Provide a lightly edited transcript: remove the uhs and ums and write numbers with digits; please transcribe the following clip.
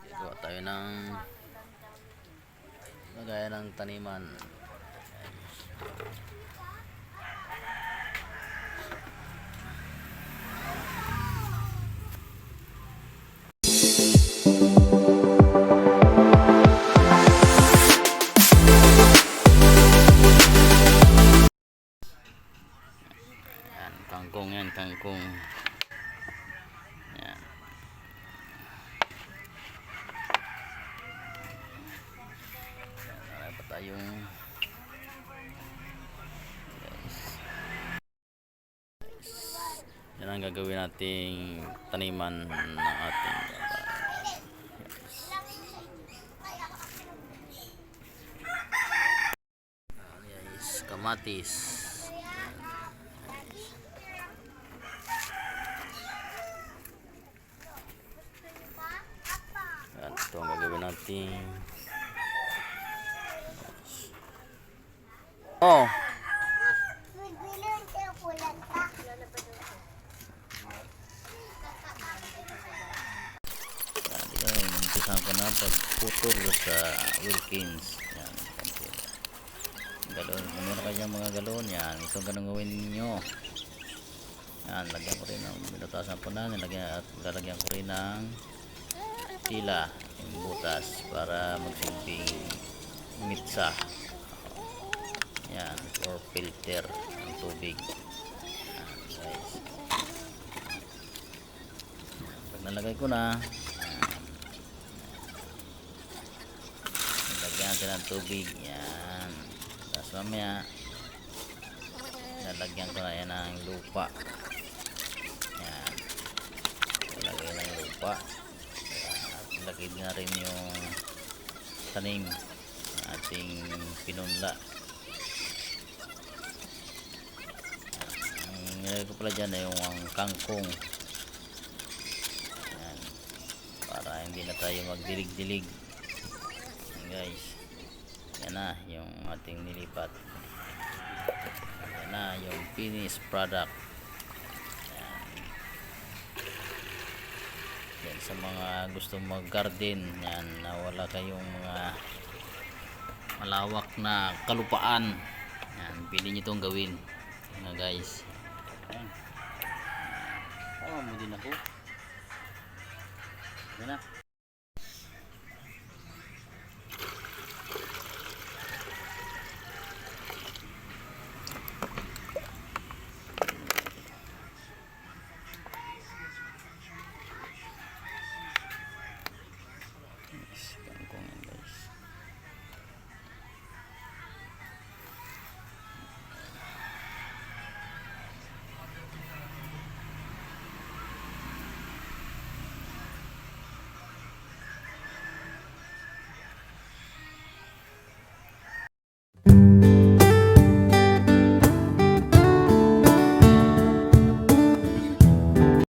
Gawa tayo ng lagaya ng taniman. Yan, kangkong yan, kangkong. Yan. Wala pa tayong yan ang gagawin nating taniman ng ating guys, kamatis. Yan, ito ang gagawin natin. Oh. Umpisahan ko na pagputol sa Wilkins. Yan, galon. Kung meron kayong mga galon, yan, ito ganun gawin ninyo. Yan, lagyan ko rin ng binutasan ko na, lalagyan ko rin ng tila, yung butas para magsilbing mitsa. Yan, or filter ng tubig. Yan, guys. Pag nalagay ko na, lagyan natin ng tubig. Yan, tapos mamaya lalagyan ko na yan ng lupa. Yan, lalagay na yung lupa at lagay na rin yung tanim ng ating pinunla. Ang nilagay ko pala dyan ay yung kangkong. Yan, para hindi na tayo magdilig-dilig. Guys, yan na yung ating nilipat. Yan na yung finished product. Yan sa mga gusto mag garden, yan, na wala kayong mga malawak na kalupaan, yan, pwede nyo itong gawin na guys. Mo din ako. Yan na.